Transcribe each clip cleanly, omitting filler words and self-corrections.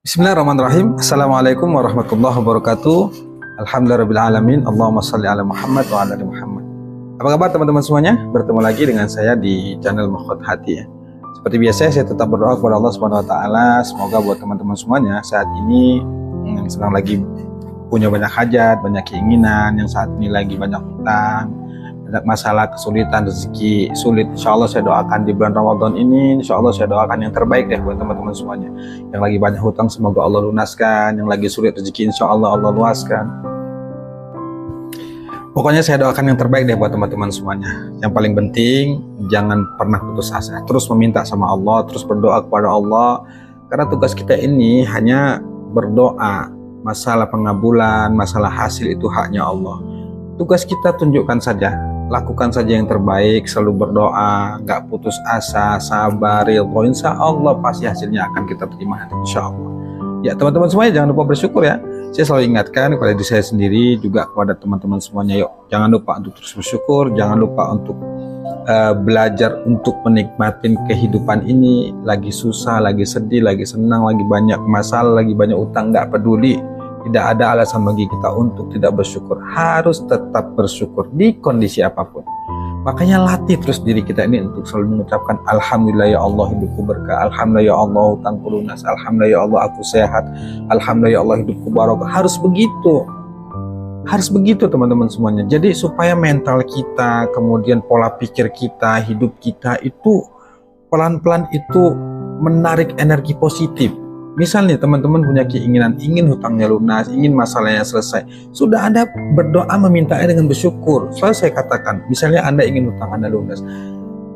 Bismillahirrahmanirrahim. Assalamualaikum warahmatullahi wabarakatuh. Alhamdulillahirrahmanirrahim. Allahumma salli ala Muhammad wa ala ali Muhammad. Apa kabar teman-teman semuanya? Bertemu lagi dengan saya di channel Mahkot Hati ya. Seperti biasa saya tetap berdoa kepada Allah Subhanahu wa taala, semoga buat teman-teman semuanya saat ini yang sedang lagi punya banyak hajat, banyak keinginan, yang saat ini lagi banyak hutang, banyak masalah, kesulitan, rezeki sulit, insya Allah saya doakan di bulan Ramadan ini, insya Allah saya doakan yang terbaik deh buat teman-teman semuanya. Yang lagi banyak hutang semoga Allah lunaskan, yang lagi sulit rezeki insya Allah Allah luaskan. Pokoknya saya doakan yang terbaik deh buat teman-teman semuanya. Yang paling penting jangan pernah putus asa, terus meminta sama Allah, terus berdoa kepada Allah, karena tugas kita ini hanya berdoa. Masalah pengabulan, masalah hasil itu haknya Allah. Tugas kita tunjukkan saja, lakukan saja yang terbaik, selalu berdoa, nggak putus asa, sabar, ridho, insya Allah pasti hasilnya akan kita terima nanti, insya Allah. Ya teman-teman semuanya jangan lupa bersyukur ya. Saya selalu ingatkan kepada diri saya sendiri, juga kepada teman-teman semuanya, yuk jangan lupa untuk terus bersyukur, jangan lupa untuk belajar untuk menikmatin kehidupan ini. Lagi susah, lagi sedih, lagi senang, lagi banyak masalah, lagi banyak utang, nggak peduli. Tidak ada alasan bagi kita untuk tidak bersyukur. Harus tetap bersyukur di kondisi apapun. Makanya latih terus diri kita ini untuk selalu mengucapkan Alhamdulillah ya Allah hidupku berkah, Alhamdulillah ya Allah hutangku lunas, Alhamdulillah ya Allah aku sehat, Alhamdulillah ya Allah hidupku barokah. Harus begitu. Harus begitu teman-teman semuanya. Jadi supaya mental kita, kemudian pola pikir kita, hidup kita itu pelan-pelan itu menarik energi positif. Misalnya teman-teman punya keinginan, ingin hutangnya lunas, ingin masalahnya selesai, sudah Anda berdoa memintanya dengan bersyukur. Selalu saya katakan, misalnya Anda ingin hutang Anda lunas,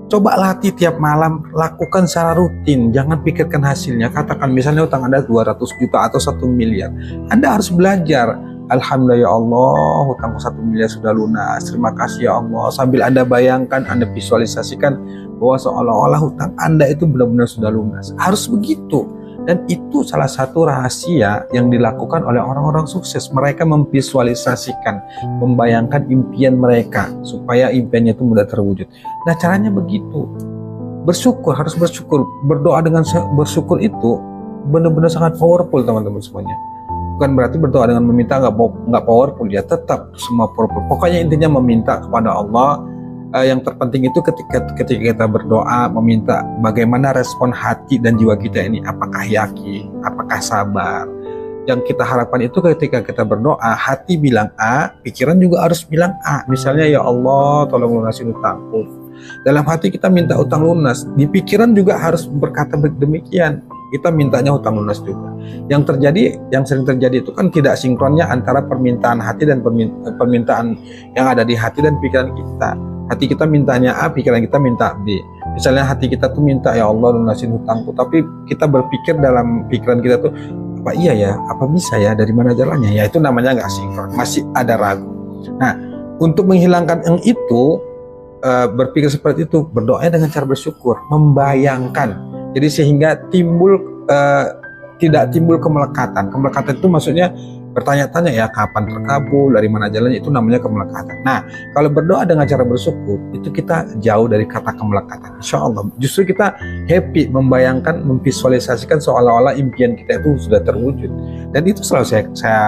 coba latih tiap malam, lakukan secara rutin, jangan pikirkan hasilnya. Katakan misalnya hutang Anda 200 juta atau 1 miliar, Anda harus belajar, Alhamdulillah ya Allah hutangku 1 miliar sudah lunas, terima kasih ya Allah. Sambil Anda bayangkan, Anda visualisasikan bahwa seolah-olah hutang Anda itu benar-benar sudah lunas. Harus begitu. Dan itu salah satu rahasia yang dilakukan oleh orang-orang sukses. Mereka memvisualisasikan, membayangkan impian mereka supaya impiannya itu mudah terwujud. Nah caranya begitu. Bersyukur, harus bersyukur. Berdoa dengan bersyukur itu benar-benar sangat powerful teman-teman semuanya. Bukan berarti berdoa dengan meminta nggak powerful ya, tetap semua powerful. Pokoknya intinya meminta kepada Allah. Yang terpenting itu ketika kita berdoa meminta bagaimana respon hati dan jiwa kita ini, apakah yakin, apakah sabar. Yang kita harapkan itu ketika kita berdoa, hati bilang A, pikiran juga harus bilang A. Misalnya ya Allah tolong lunasin utangku, dalam hati kita minta utang lunas, di pikiran juga harus berkata demikian, kita mintanya utang lunas juga. Yang sering terjadi itu kan tidak sinkronnya antara permintaan hati dan permintaan yang ada di hati dan pikiran kita. Hati kita mintanya A, pikiran kita minta B. Misalnya hati kita tuh minta ya Allah lunasin hutangku, tapi kita berpikir dalam pikiran kita tuh, apa iya ya, apa bisa ya, dari mana jalannya ya, itu namanya nggak sinkron, masih ada ragu. Nah untuk menghilangkan yang itu, berpikir seperti itu, berdoa dengan cara bersyukur, membayangkan, jadi sehingga tidak timbul kemelekatan. Kemelekatan itu maksudnya bertanya-tanya ya kapan terkabul, dari mana jalannya, itu namanya kemelekatan. Nah kalau berdoa dengan cara bersyukur itu kita jauh dari kata kemelekatan, insya Allah justru kita happy, membayangkan, memvisualisasikan seolah-olah impian kita itu sudah terwujud. Dan itu selalu saya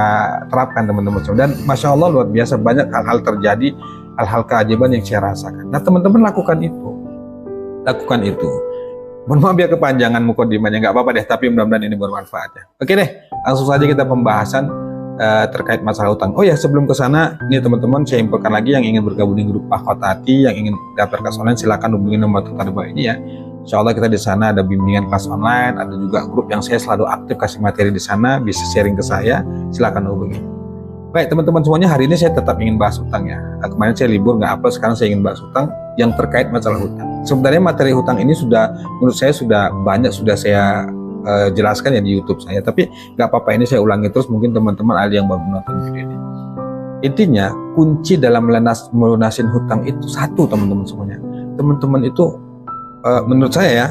terapkan teman-teman. Dan Masya Allah luar biasa banyak hal-hal terjadi, hal-hal keajaiban yang saya rasakan. Nah teman-teman lakukan itu. Mohon maaf ya kepanjangan mukadimahnya, nggak apa-apa deh, tapi mudah-mudahan ini bermanfaat ya. Oke deh, langsung saja kita pembahasan terkait masalah hutang. Oh ya sebelum ke sana, ini teman-teman saya infokan lagi yang ingin bergabung di grup Mahkot Hati, yang ingin daftar kelas online silakan hubungi nomor telepon di bawah ini ya. Insya Allah kita di sana ada bimbingan kelas online, ada juga grup yang saya selalu aktif kasih materi di sana, bisa sharing ke saya, silakan hubungi. Baik teman-teman semuanya, hari ini saya tetap ingin bahas hutang ya. Kemarin saya libur nggak upload, sekarang saya ingin bahas hutang yang terkait masalah hutang. Sebenarnya materi hutang ini menurut saya sudah banyak sudah saya jelaskan ya di YouTube saya, tapi nggak apa-apa, ini saya ulangi terus, mungkin teman-teman ada yang baru menonton video ini. Intinya kunci dalam melunasin hutang itu satu teman-teman semuanya. Teman-teman itu menurut saya ya,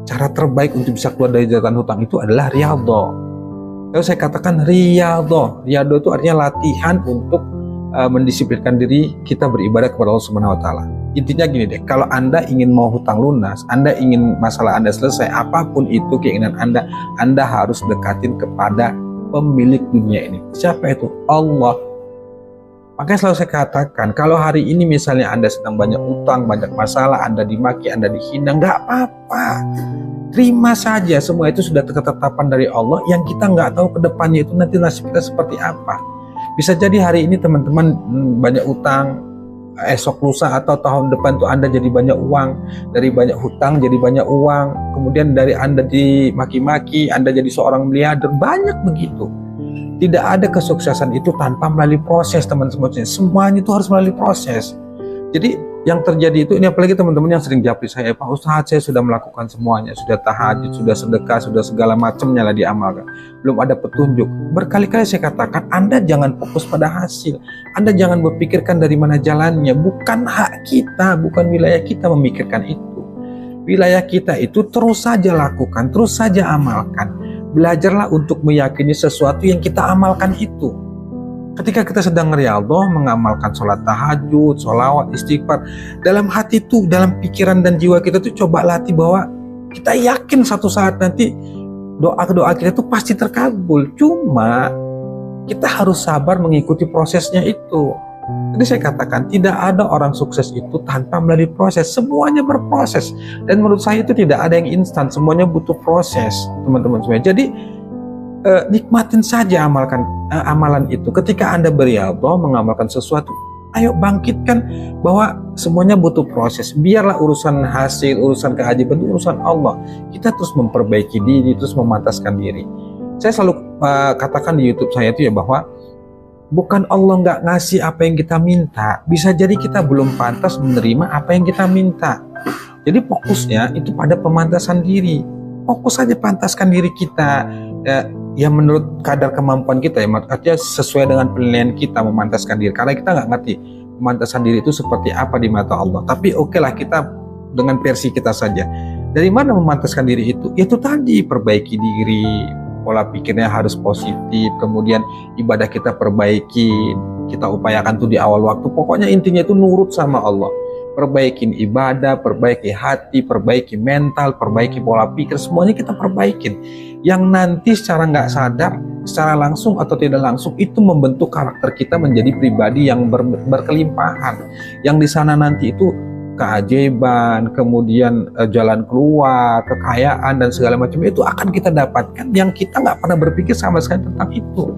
cara terbaik untuk bisa keluar dari jeratan hutang itu adalah riyadhah. Kalau saya katakan riyadhah itu artinya latihan untuk mendisiplinkan diri kita beribadah kepada Allah Subhanahu wa taala. Intinya gini deh, kalau Anda ingin mau hutang lunas, Anda ingin masalah Anda selesai, apapun itu keinginan Anda harus dekatin kepada pemilik dunia ini. Siapa itu? Allah. Makanya selalu saya katakan, kalau hari ini misalnya Anda sedang banyak utang, banyak masalah, Anda dimaki, Anda dihina, nggak apa-apa. Terima saja, semua itu sudah ketetapan dari Allah yang kita nggak tahu ke depannya itu nanti nasib kita seperti apa. Bisa jadi hari ini teman-teman banyak utang, esok lusa atau tahun depan tuh Anda jadi banyak uang, dari banyak hutang jadi banyak uang, kemudian dari Anda dimaki-maki, Anda jadi seorang miliarder, banyak begitu. Tidak ada kesuksesan itu tanpa melalui proses, teman-teman. Semuanya itu harus melalui proses. Jadi yang terjadi itu, ini apalagi teman-teman yang sering japri saya, Pak Ustadz saya sudah melakukan semuanya, sudah tahajud, sudah sedekah, sudah segala macamnya lah diamalkan, belum ada petunjuk. Berkali-kali saya katakan, Anda jangan fokus pada hasil, Anda jangan berpikirkan dari mana jalannya. Bukan hak kita, bukan wilayah kita memikirkan itu. Wilayah kita itu terus saja lakukan, terus saja amalkan. Belajarlah untuk meyakini sesuatu yang kita amalkan itu. Ketika kita sedang riyadhah, mengamalkan sholat tahajud, sholawat, istighfar, dalam hati itu, dalam pikiran dan jiwa kita tuh coba latih bahwa kita yakin satu saat nanti doa-doa kita tuh pasti terkabul. Cuma kita harus sabar mengikuti prosesnya itu. Jadi saya katakan, tidak ada orang sukses itu tanpa melalui proses. Semuanya berproses. Dan menurut saya itu tidak ada yang instan, semuanya butuh proses, teman-teman semua. Jadi nikmatin saja amalan itu. Ketika Anda beriyadhah mengamalkan sesuatu, ayo bangkitkan bahwa semuanya butuh proses. Biarlah urusan hasil, urusan keajaiban itu urusan Allah. Kita terus memperbaiki diri, terus memantaskan diri. Saya selalu katakan di YouTube saya itu ya, bahwa bukan Allah nggak ngasih apa yang kita minta, bisa jadi kita belum pantas menerima apa yang kita minta. Jadi fokusnya itu pada pemantasan diri. Fokus saja pantaskan diri kita, ya menurut kadar kemampuan kita, ya artinya sesuai dengan penilaian kita memantaskan diri. Karena kita nggak ngerti pemantasan diri itu seperti apa di mata Allah. Tapi oke lah, kita dengan versi kita saja. Dari mana memantaskan diri itu? Itu tadi, perbaiki diri, pola pikirnya harus positif, kemudian ibadah kita perbaiki, kita upayakan tuh di awal waktu. Pokoknya intinya itu nurut sama Allah. Perbaikin ibadah, perbaiki hati, perbaiki mental, perbaiki pola pikir, semuanya kita perbaikin. Yang nanti secara nggak sadar, secara langsung atau tidak langsung, itu membentuk karakter kita menjadi pribadi yang berkelimpahan. Yang di sana nanti itu keajaiban, kemudian jalan keluar, kekayaan dan segala macam itu akan kita dapatkan yang kita nggak pernah berpikir sama sekali tentang itu.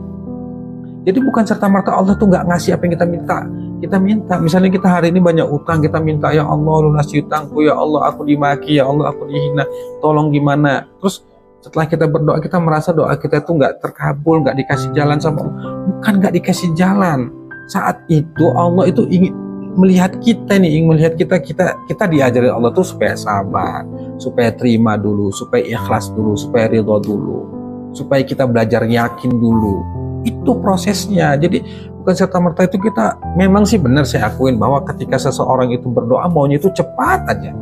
Jadi bukan serta-merta Allah tuh nggak ngasih apa yang kita minta. Kita minta, misalnya kita hari ini banyak utang, kita minta, ya Allah lunasi utangku, ya Allah aku dimaki, ya Allah aku dihina, tolong gimana. Terus setelah kita berdoa, kita merasa doa kita tuh nggak terkabul, nggak dikasih jalan sama Allah. Bukan nggak dikasih jalan. Saat itu Allah itu ingin melihat kita nih, ingin melihat kita diajari Allah tuh supaya sabar, supaya terima dulu, supaya ikhlas dulu, supaya ridho dulu, supaya kita belajar yakin dulu. Itu prosesnya. Jadi bukan serta-merta itu kita, memang sih benar saya akuin bahwa ketika seseorang itu berdoa maunya itu cepat aja.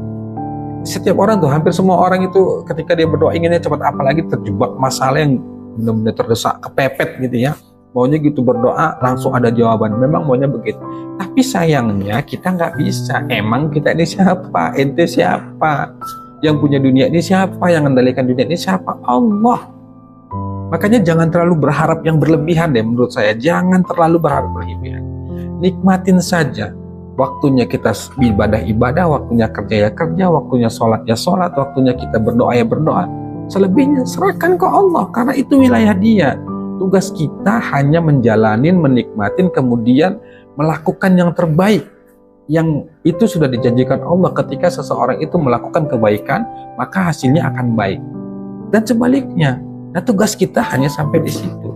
Setiap orang tuh, hampir semua orang itu ketika dia berdoa inginnya cepat, apalagi terjebak masalah yang benar-benar terdesak, kepepet gitu ya. Maunya gitu berdoa langsung ada jawaban, memang maunya begitu. Tapi sayangnya kita nggak bisa. Emang kita ini siapa? Ente siapa? Yang punya dunia ini siapa? Yang mengendalikan dunia ini siapa? Allah. Makanya jangan terlalu berharap yang berlebihan deh menurut saya. Jangan terlalu berharap berlebihan. Nikmatin saja. Waktunya kita ibadah, waktunya kerja ya kerja, waktunya sholat ya sholat, waktunya kita berdoa ya berdoa. Selebihnya serahkan ke Allah, karena itu wilayah Dia. Tugas kita hanya menjalanin, menikmatin, kemudian melakukan yang terbaik. Yang itu sudah dijanjikan Allah, ketika seseorang itu melakukan kebaikan, maka hasilnya akan baik. Dan sebaliknya. Nah, tugas kita hanya sampai di situ.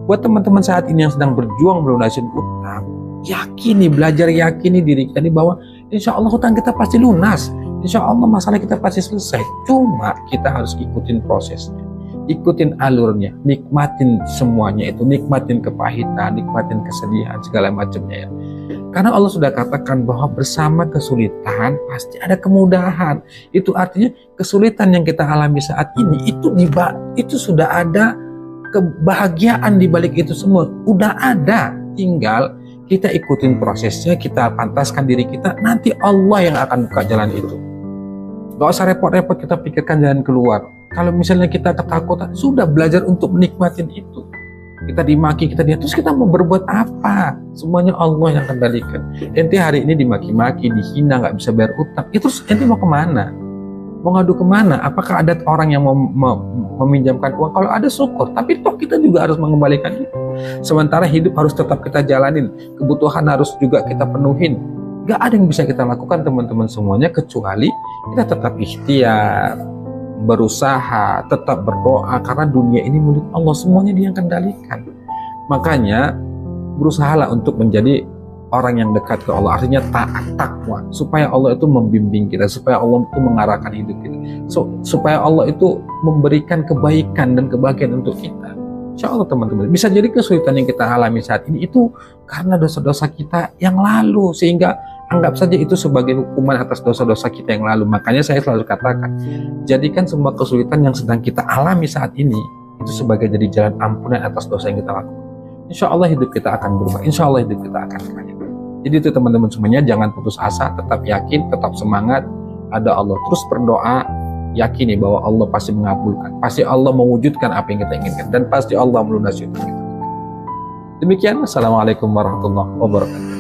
Buat teman-teman saat ini yang sedang berjuang melunasin utang, yakini, belajar yakini diri kita ini bahwa insya Allah hutang kita pasti lunas, insya Allah masalah kita pasti selesai. Cuma kita harus ikutin prosesnya, ikutin alurnya, nikmatin semuanya itu, nikmatin kepahitan, nikmatin kesedihan, segala macamnya ya. Karena Allah sudah katakan bahwa bersama kesulitan pasti ada kemudahan. Itu artinya kesulitan yang kita alami saat ini itu sudah ada kebahagiaan di balik itu semua. Udah ada, tinggal kita ikutin prosesnya, kita pantaskan diri kita, nanti Allah yang akan buka jalan itu. Gak usah repot-repot kita pikirkan jalan keluar. Kalau misalnya kita ketakutan, sudah belajar untuk menikmatin itu. Kita dimaki, terus kita mau berbuat apa? Semuanya Allah yang kendalikan. Ente hari ini dimaki-maki, dihina, gak bisa bayar utang, terus ente mau kemana? Mau ngadu kemana? Apakah ada orang yang mau meminjamkan uang? Kalau ada syukur, tapi toh kita juga harus mengembalikan itu. Sementara hidup harus tetap kita jalanin, kebutuhan harus juga kita penuhin. Gak ada yang bisa kita lakukan teman-teman semuanya kecuali kita tetap ikhtiar, berusaha, tetap berdoa, karena dunia ini milik Allah, semuanya Dia yang kendalikan. Makanya berusahalah untuk menjadi orang yang dekat ke Allah, artinya taat, takwa, supaya Allah itu membimbing kita, supaya Allah itu mengarahkan hidup kita, supaya Allah itu memberikan kebaikan dan kebahagiaan untuk kita. Insya Allah teman-teman, bisa jadi kesulitan yang kita alami saat ini itu karena dosa-dosa kita yang lalu, sehingga anggap saja itu sebagai hukuman atas dosa-dosa kita yang lalu. Makanya saya selalu katakan, jadikan semua kesulitan yang sedang kita alami saat ini itu sebagai jadi jalan ampunan atas dosa yang kita lakukan. Insya Allah hidup kita akan berubah, insya Allah hidup kita akan kaya. Jadi itu teman-teman semuanya, jangan putus asa, tetap yakin, tetap semangat, ada Allah. Terus berdoa, yakini bahwa Allah pasti mengabulkan, pasti Allah mewujudkan apa yang kita inginkan, dan pasti Allah melunasi utang kita. Demikian, Assalamualaikum warahmatullahi wabarakatuh.